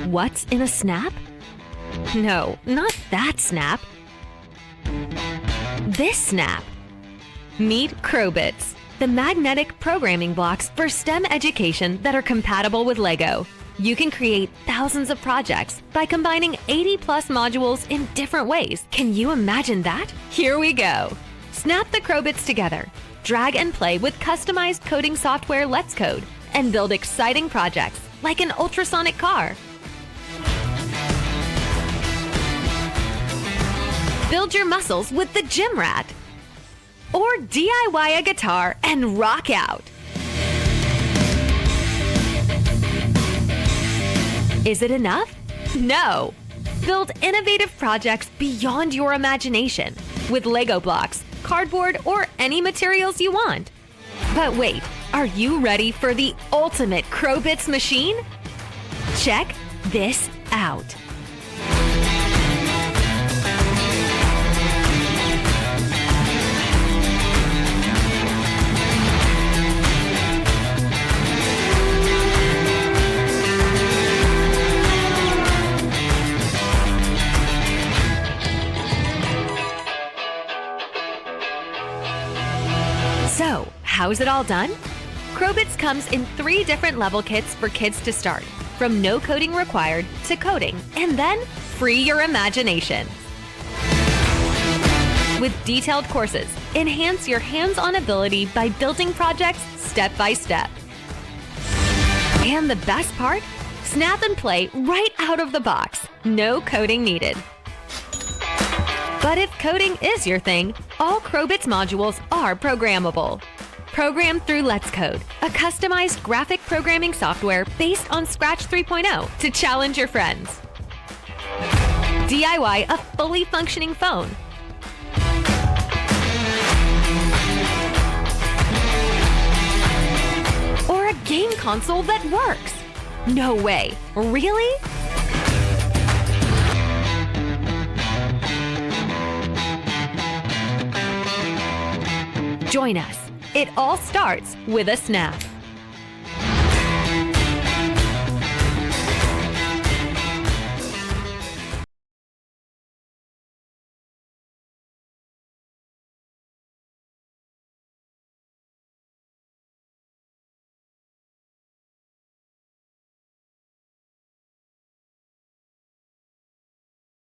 What's in a snap? No, not that snap. This snap. Meet Crowbits, the magnetic programming blocks for STEM education that are compatible with Lego. You can create thousands of projects by combining 80+ modules in different ways. Can you imagine that? Here we go. Snap the Crowbits together. Drag and play with customized coding software Let's Code and build exciting projects like an ultrasonic car. Build your muscles with the gym rat. Or DIY a guitar and rock out. Is it enough? No! Build innovative projects beyond your imagination with Lego blocks, cardboard, or any materials you want. But wait, are you ready for the ultimate Crowbits machine? Check this out. So, how's it all done? Crowbits comes in 3 different level kits for kids to start, from no coding required to coding, and then free your imagination. With detailed courses, enhance your hands-on ability by building projects step by step. And the best part? Snap and play right out of the box. No coding needed. But if coding is your thing, all Crowbits modules are programmable. Programmed through Let's Code, a customized graphic programming software based on Scratch 3.0 to challenge your friends. DIY a fully functioning phone. Or a game console that works. No way. Really? Join us. It all starts with a snap.